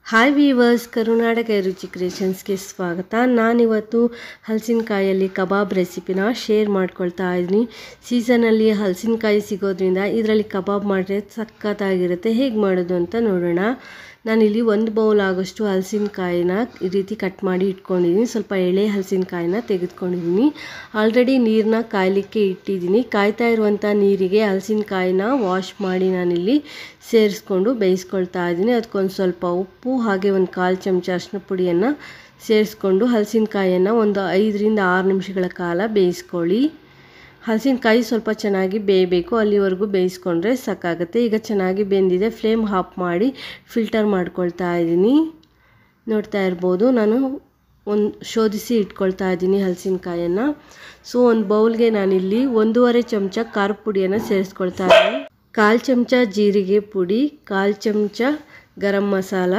Hi viewers, ಕರುನಾಟಕ ರುಚಿ ಕ್ರಿಯೇಷನ್ಸ್ಗೆ ಸ್ವಾಗತ. ನಾನಿವತ್ತು ಹಲಸಿನಕಾಯಲ್ಲಿ ಕಬಾಬ್ ರೆಸಿಪಿನ ಶೇರ್ ಮಾಡ್ಕೊಳ್ತಾ ಇದ್ದೀನಿ. ಸೀಸನಲ್ಲಿ ಹಲಸಿನಕಾಯಿ ಸಿಗೋದ್ರಿಂದ ಇದರಲ್ಲಿ ಕಬಾಬ್ ಮಾಡಿದ್ರೆ ಸಖತ್ತಾಗಿರುತ್ತೆ. ಹೇಗೆ ಮಾಡೋದು ಅಂತ ನೋಡೋಣ. ನಾನಿಲ್ಲಿ 1 ಬೌಲ್ ಆಗೋಷ್ಟು ಹಲಸಿನಕಾಯಿನ ಈ ರೀತಿ ಕಟ್ ಮಾಡಿ ಇಟ್ಕೊಂಡಿದ್ದೀನಿ. ಸ್ವಲ್ಪ ಎಳೆ ಹಲಸಿನಕಾಯಿನ ತೆಗೆದುಕೊಂಡಿದ್ದೀನಿ. ಆಲ್ರೆಡಿ ನೀರನ್ನ ಕಾಯಲಿಕ್ಕೆ ಇಟ್ಟಿದ್ದೀನಿ. ಕಾಯ್ತಾ ಇರುವಂಥ ನೀರಿಗೆ ಹಲಸಿನಕಾಯಿನ ವಾಶ್ ಮಾಡಿ ನಾನಿಲ್ಲಿ ಸೇರಿಸ್ಕೊಂಡು ಬೇಯಿಸ್ಕೊಳ್ತಾ ಇದ್ದೀನಿ. ಅದಕ್ಕೊಂದು ಸ್ವಲ್ಪ ಉಪ್ಪು ಹಾಗೆ ಒಂದು 1/4 ಚಮಚ ಅರಿಶಿನ ಪುಡಿಯನ್ನು ಸೇರಿಸ್ಕೊಂಡು ಹಲಸಿನಕಾಯಿಯನ್ನು ಒಂದು 5 ರಿಂದ 6 ನಿಮಿಷಗಳ ಕಾಲ ಬೇಯಿಸ್ಕೊಳ್ಳಿ. ಹಲಸಿನಕಾಯಿ ಸ್ವಲ್ಪ ಚೆನ್ನಾಗಿ ಬೇಯಬೇಕು, ಅಲ್ಲಿವರೆಗೂ ಬೇಯಿಸ್ಕೊಂಡ್ರೆ ಸಾಕಾಗುತ್ತೆ. ಈಗ ಚೆನ್ನಾಗಿ ಬೆಂದಿದೆ. ಫ್ಲೇಮ್ ಆಫ್ ಮಾಡಿ ಫಿಲ್ಟರ್ ಮಾಡ್ಕೊಳ್ತಾ ಇದ್ದೀನಿ. ನೋಡ್ತಾ ಇರ್ಬೋದು, ನಾನು ಶೋಧಿಸಿ ಇಟ್ಕೊಳ್ತಾ ಇದ್ದೀನಿ ಹಲಸಿನಕಾಯನ್ನು. ಸೊ ಒಂದು ಬೌಲ್ಗೆ ನಾನಿಲ್ಲಿ 1.5 ಚಮಚ ಖಾರದ ಪುಡಿಯನ್ನು ಸೇರಿಸ್ಕೊಳ್ತಾ ಇದ್ದೀನಿ. 1/4 ಚಮಚ ಜೀರಿಗೆ ಪುಡಿ, 1/4 ಚಮಚ ಗರಂ ಮಸಾಲ,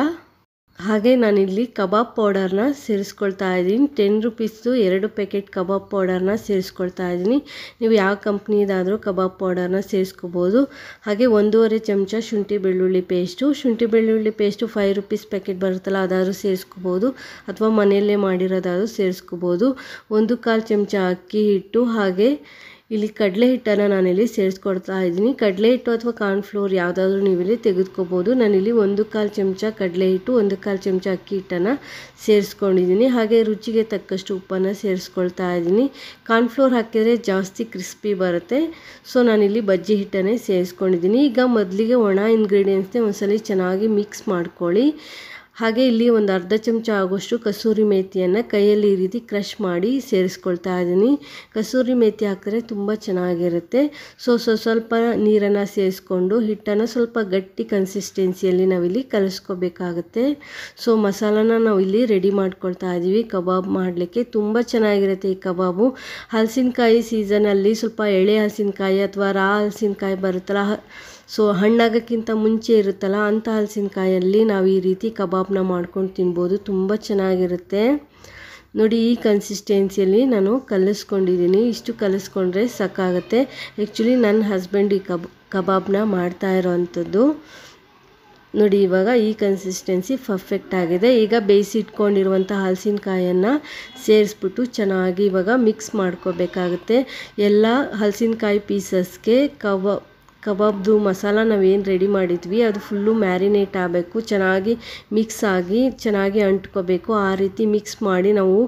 ಹಾಗೆ ನಾನಿಲ್ಲಿ ಕಬಾಬ್ ಪೌಡರ್ನ ಸೇರಿಸ್ಕೊಳ್ತಾ ಇದ್ದೀನಿ. 10 ರುಪೀಸ್ದು 2 ಪ್ಯಾಕೆಟ್ ಕಬಾಬ್ ಪೌಡರ್ನ ಸೇರಿಸ್ಕೊಳ್ತಾ ಇದ್ದೀನಿ. ನೀವು ಯಾವ ಕಂಪ್ನಿದಾದರೂ ಕಬಾಬ್ ಪೌಡರ್ನ ಸೇರಿಸ್ಕೋಬೋದು. ಹಾಗೆ 1.5 ಚಮಚ ಶುಂಠಿ ಬೆಳ್ಳುಳ್ಳಿ ಪೇಸ್ಟು. ಶುಂಠಿ ಬೆಳ್ಳುಳ್ಳಿ ಪೇಸ್ಟು 5 ರುಪೀಸ್ ಪ್ಯಾಕೆಟ್ ಬರುತ್ತಲ್ಲ, ಅದಾದರೂ ಸೇರಿಸ್ಕೋಬೋದು, ಅಥವಾ ಮನೆಯಲ್ಲೇ ಮಾಡಿರೋದಾದರೂ ಸೇರಿಸ್ಕೋಬೋದು. 1/4 ಚಮಚ ಅಕ್ಕಿ ಹಿಟ್ಟು, ಹಾಗೆ ಇಲ್ಲಿ ಕಡಲೆ ಹಿಟ್ಟನ್ನು ನಾನಿಲ್ಲಿ ಸೇರಿಸ್ಕೊಡ್ತಾ ಇದ್ದೀನಿ. ಕಡಲೆ ಹಿಟ್ಟು ಅಥವಾ ಕಾರ್ನ್ಫ್ಲೋರ್ ಯಾವುದಾದ್ರೂ ನೀವಿಲ್ಲಿ ತೆಗೆದುಕೋಬೋದು. ನಾನಿಲ್ಲಿ 1/4 ಚಮಚ ಕಡಲೆ ಹಿಟ್ಟು, 1/4 ಚಮಚ ಅಕ್ಕಿ ಹಿಟ್ಟನ್ನು ಸೇರಿಸ್ಕೊಂಡಿದ್ದೀನಿ. ಹಾಗೆ ರುಚಿಗೆ ತಕ್ಕಷ್ಟು ಉಪ್ಪನ್ನು ಸೇರಿಸ್ಕೊಳ್ತಾ ಇದ್ದೀನಿ. ಕಾರ್ನ್ಫ್ಲೋರ್ ಹಾಕಿದರೆ ಜಾಸ್ತಿ ಕ್ರಿಸ್ಪಿ ಬರುತ್ತೆ. ಸೊ ನಾನಿಲ್ಲಿ ಬಜ್ಜಿ ಹಿಟ್ಟನ್ನೇ ಸೇರಿಸ್ಕೊಂಡಿದ್ದೀನಿ. ಈಗ ಮೊದಲಿಗೆ ಒಣ ಇಂಗ್ರೀಡಿಯೆಂಟ್ಸ್ನೇ ಒಂದ್ಸಲ ಚೆನ್ನಾಗಿ ಮಿಕ್ಸ್ ಮಾಡ್ಕೊಳ್ಳಿ. ಹಾಗೆ ಇಲ್ಲಿ ಒಂದು 1/2 ಚಮಚ ಆಗೋಷ್ಟು ಕಸೂರಿ ಮೇಥಿಯನ್ನು ಕೈಯಲ್ಲಿ ಈ ರೀತಿ ಕ್ರಷ್ ಮಾಡಿ ಸೇರಿಸ್ಕೊಳ್ತಾ ಇದ್ದೀನಿ. ಕಸೂರಿ ಮೇಥಿ ಹಾಕಿದ್ರೆ ತುಂಬ ಚೆನ್ನಾಗಿರುತ್ತೆ. ಸ್ವಲ್ಪ ನೀರನ್ನು ಸೇರಿಸ್ಕೊಂಡು ಹಿಟ್ಟನ್ನು ಸ್ವಲ್ಪ ಗಟ್ಟಿ ಕನ್ಸಿಸ್ಟೆನ್ಸಿಯಲ್ಲಿ ನಾವಿಲ್ಲಿ ಕಲಿಸ್ಕೋಬೇಕಾಗುತ್ತೆ. ಸೊ ಮಸಾಲಾನ ನಾವು ಇಲ್ಲಿ ರೆಡಿ ಮಾಡ್ಕೊಳ್ತಾ ಇದ್ದೀವಿ ಕಬಾಬ್ ಮಾಡಲಿಕ್ಕೆ. ತುಂಬ ಚೆನ್ನಾಗಿರುತ್ತೆ ಈ ಕಬಾಬು. ಹಲಸಿನಕಾಯಿ ಸೀಸನಲ್ಲಿ ಸ್ವಲ್ಪ ಎಳೆ ಹಲಸಿನಕಾಯಿ ಅಥವಾ ರಾ ಹಲಸಿನಕಾಯಿ ಬರುತ್ತಲ್ಲ, ಸೊ ಹಣ್ಣಾಗೋಕ್ಕಿಂತ ಮುಂಚೆ ಇರುತ್ತಲ್ಲ, ಅಂಥ ಹಲಸಿನಕಾಯಲ್ಲಿ ನಾವು ಈ ರೀತಿ ಕಬಾಬ್ನ ಮಾಡ್ಕೊಂಡು ತಿನ್ಬೋದು. ತುಂಬ ಚೆನ್ನಾಗಿರುತ್ತೆ. ನೋಡಿ, ಈ ಕನ್ಸಿಸ್ಟೆನ್ಸಿಯಲ್ಲಿ ನಾನು ಕಲಿಸ್ಕೊಂಡಿದ್ದೀನಿ. ಇಷ್ಟು ಕಲಿಸ್ಕೊಂಡ್ರೆ ಸಾಕಾಗುತ್ತೆ. ಆ್ಯಕ್ಚುಲಿ ನನ್ನ ಹಸ್ಬೆಂಡ್ ಈ ಕಬಾಬ್ನ ಮಾಡ್ತಾ ಇರೋವಂಥದ್ದು. ನೋಡಿ, ಇವಾಗ ಈ ಕನ್ಸಿಸ್ಟೆನ್ಸಿ ಪರ್ಫೆಕ್ಟ್ ಆಗಿದೆ. ಈಗ ಬೇಯಿಸಿ ಇಟ್ಕೊಂಡಿರುವಂಥ ಹಲಸಿನಕಾಯನ್ನು ಸೇರಿಸ್ಬಿಟ್ಟು ಚೆನ್ನಾಗಿ ಇವಾಗ ಮಿಕ್ಸ್ ಮಾಡ್ಕೋಬೇಕಾಗುತ್ತೆ. ಎಲ್ಲ ಹಲಸಿನಕಾಯಿ ಪೀಸಸ್ಗೆ ಕಬಾಬ್ದು ಮಸಾಲ ನಾವೇನು ರೆಡಿ ಮಾಡಿದ್ವಿ ಅದು ಫುಲ್ಲು ಮ್ಯಾರಿನೇಟ್ ಆಗಬೇಕು, ಚೆನ್ನಾಗಿ ಮಿಕ್ಸ್ ಆಗಿ ಚೆನ್ನಾಗಿ ಅಂಟ್ಕೋಬೇಕು. ಆ ರೀತಿ ಮಿಕ್ಸ್ ಮಾಡಿ ನಾವು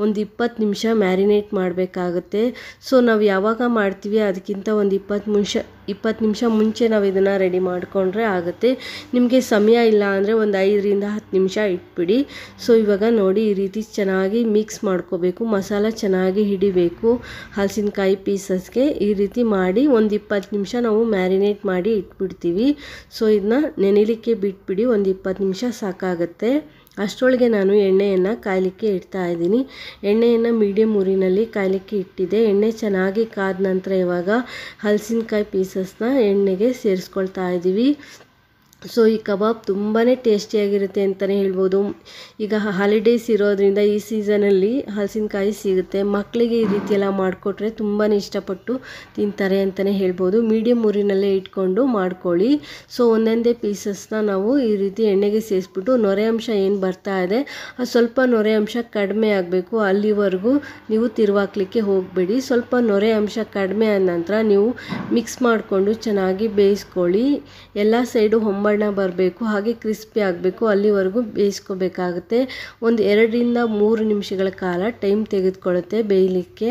ಒಂದು 20 ನಿಮಿಷ ಮ್ಯಾರಿನೇಟ್ ಮಾಡಬೇಕಾಗುತ್ತೆ. ಸೊ ನಾವು ಯಾವಾಗ ಮಾಡ್ತೀವಿ ಅದಕ್ಕಿಂತ ಒಂದು 20 ನಿಮಿಷ ಮುಂಚೆ ನಾವು ಇದನ್ನು ರೆಡಿ ಮಾಡಿಕೊಂಡ್ರೆ ಆಗುತ್ತೆ. ನಿಮಗೆ ಸಮಯ ಇಲ್ಲ ಅಂದರೆ ಒಂದು 5 ರಿಂದ 10 ನಿಮಿಷ ಇಟ್ಬಿಡಿ. ಸೊ ಇವಾಗ ನೋಡಿ, ಈ ರೀತಿ ಚೆನ್ನಾಗಿ ಮಿಕ್ಸ್ ಮಾಡ್ಕೋಬೇಕು. ಮಸಾಲ ಚೆನ್ನಾಗಿ ಹಿಡಿಬೇಕು ಹಲಸಿನಕಾಯಿ ಪೀಸಸ್ಗೆ. ಈ ರೀತಿ ಮಾಡಿ ಒಂದು 20 ನಿಮಿಷ ನಾವು ಮ್ಯಾರಿನೇಟ್ ಮಾಡಿ ಇಟ್ಬಿಡ್ತೀವಿ. ಸೊ ಇದನ್ನ ನೆನೆಲಿಕ್ಕೆ ಬಿಟ್ಬಿಡಿ, ಒಂದು 20 ನಿಮಿಷ ಸಾಕಾಗುತ್ತೆ. ಅಷ್ಟರೊಳಗೆ ನಾನು ಎಣ್ಣೆಯನ್ನು ಕಾಯಲಿಕ್ಕೆ ಇಡ್ತಾ ಇದ್ದೀನಿ. ಎಣ್ಣೆಯನ್ನು ಮೀಡಿಯಮ್ ಉರಿನಲ್ಲಿ ಕಾಯಲಿಕ್ಕೆ ಇಟ್ಟಿದ್ದೆ. ಎಣ್ಣೆ ಚೆನ್ನಾಗಿ ಕಾದ ನಂತರ ಇವಾಗ ಹಲಸಿನಕಾಯಿ ಪೀಸಸ್ನ ಎಣ್ಣೆಗೆ ಸೇರಿಸ್ಕೊಳ್ತಾ ಇದ್ದೀವಿ. ಸೊ ಈ ಕಬಾಬ್ ತುಂಬಾ ಟೇಸ್ಟಿಯಾಗಿರುತ್ತೆ ಅಂತಲೇ ಹೇಳ್ಬೋದು. ಈಗ ಹಾಲಿಡೇಸ್ ಇರೋದ್ರಿಂದ ಈ ಸೀಸನಲ್ಲಿ ಹಲಸಿನಕಾಯಿ ಸಿಗುತ್ತೆ. ಮಕ್ಕಳಿಗೆ ಈ ರೀತಿಯೆಲ್ಲ ಮಾಡಿಕೊಟ್ರೆ ತುಂಬಾ ಇಷ್ಟಪಟ್ಟು ತಿಂತಾರೆ ಅಂತಲೇ ಹೇಳ್ಬೋದು. ಮೀಡಿಯಮ್ ಊರಿನಲ್ಲೇ ಇಟ್ಕೊಂಡು ಮಾಡ್ಕೊಳ್ಳಿ. ಸೊ ಒಂದೊಂದೇ ಪೀಸಸ್ನ ನಾವು ಈ ರೀತಿ ಎಣ್ಣೆಗೆ ಸೇರಿಸ್ಬಿಟ್ಟು ನೊರೆ ಅಂಶ ಏನು ಬರ್ತಾ ಇದೆ ಅದು ಸ್ವಲ್ಪ ನೊರೆ ಅಂಶ ಕಡಿಮೆ ಆಗಬೇಕು, ಅಲ್ಲಿವರೆಗೂ ನೀವು ತಿರುವಾಕ್ಲಿಕ್ಕೆ ಹೋಗಬೇಡಿ. ಸ್ವಲ್ಪ ನೊರೆ ಅಂಶ ಕಡಿಮೆ ಆದ ನಂತರ ನೀವು ಮಿಕ್ಸ್ ಮಾಡಿಕೊಂಡು ಚೆನ್ನಾಗಿ ಬೇಯಿಸ್ಕೊಳ್ಳಿ. ಎಲ್ಲ ಸೈಡು ಹೊಂಬಣ್ಣ ಬರಬೇಕು, ಹಾಗೆ ಕ್ರಿಸ್ಪಿ ಆಗಬೇಕು, ಅಲ್ಲಿವರೆಗೂ ಬೇಯಿಸ್ಕೋಬೇಕಾಗುತ್ತೆ. ಒಂದು 2 ರಿಂದ 3 ನಿಮಿಷಗಳ ಕಾಲ ಟೈಮ್ ತೆಗೆದುಕೊಳ್ಳುತ್ತೆ ಬೇಯಲಿಕ್ಕೆ.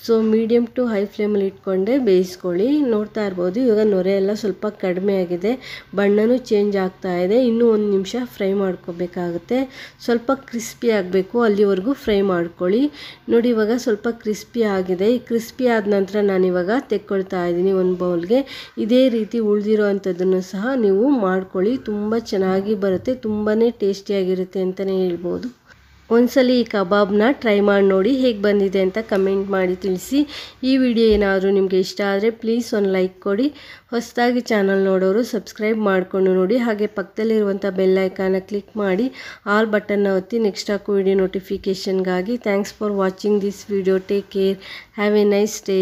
ಸೊ ಮೀಡಿಯಮ್ ಟು ಹೈ ಫ್ಲೇಮಲ್ಲಿ ಇಟ್ಕೊಂಡೆ ಬೇಯಿಸ್ಕೊಳ್ಳಿ. ನೋಡ್ತಾ ಇರ್ಬೋದು, ಇವಾಗ ನೊರೆ ಎಲ್ಲ ಸ್ವಲ್ಪ ಕಡಿಮೆ ಆಗಿದೆ, ಬಣ್ಣನೂ ಚೇಂಜ್ ಆಗ್ತಾ ಇದೆ. ಇನ್ನೂ 1 ನಿಮಿಷ ಫ್ರೈ ಮಾಡ್ಕೋಬೇಕಾಗುತ್ತೆ. ಸ್ವಲ್ಪ ಕ್ರಿಸ್ಪಿ ಆಗಬೇಕು, ಅಲ್ಲಿವರೆಗೂ ಫ್ರೈ ಮಾಡ್ಕೊಳ್ಳಿ. ನೋಡಿ, ಇವಾಗ ಸ್ವಲ್ಪ ಕ್ರಿಸ್ಪಿ ಆಗಿದೆ. ಈ ಕ್ರಿಸ್ಪಿ ಆದ ನಂತರ ನಾನಿವಾಗ ತೆಕ್ಕೊಳ್ತಾ ಇದ್ದೀನಿ ಒಂದು ಬೌಲ್ಗೆ. ಇದೇ ರೀತಿ ಉಳಿದಿರೋ ಅಂಥದ್ದನ್ನು ಸಹ ನೀವು ಮಾಡ್ಕೊಳ್ಳಿ. ತುಂಬ ಚೆನ್ನಾಗಿ ಬರುತ್ತೆ, ತುಂಬಾ ಟೇಸ್ಟಿಯಾಗಿರುತ್ತೆ ಅಂತಲೇ ಹೇಳ್ಬೋದು. ಒಂದ್ಸಲಿ ಈ ಕಬಾಬ್ನ ಟ್ರೈ ಮಾಡಿ ನೋಡಿ, ಹೇಗೆ ಬಂದಿದೆ ಅಂತ ಕಮೆಂಟ್ ಮಾಡಿ ತಿಳಿಸಿ. ಈ ವಿಡಿಯೋ ಏನಾದರೂ ನಿಮಗೆ ಇಷ್ಟ ಆದರೆ ಪ್ಲೀಸ್ ಒಂದು ಲೈಕ್ ಕೊಡಿ. ಹೊಸದಾಗಿ ಚಾನಲ್ ನೋಡೋರು ಸಬ್ಸ್ಕ್ರೈಬ್ ಮಾಡಿಕೊಂಡು ನೋಡಿ. ಹಾಗೆ ಪಕ್ಕದಲ್ಲಿರುವಂಥ ಬೆಲ್ ಐಕಾನ ಕ್ಲಿಕ್ ಮಾಡಿ ಆಲ್ ಬಟನ್ನ ಒತ್ತಿ ನೆಕ್ಸ್ಟ್ ಹಾಕೋ ವಿಡಿಯೋ ನೋಟಿಫಿಕೇಷನ್ಗಾಗಿ. Thanks for watching this video. Take care. Have a nice day.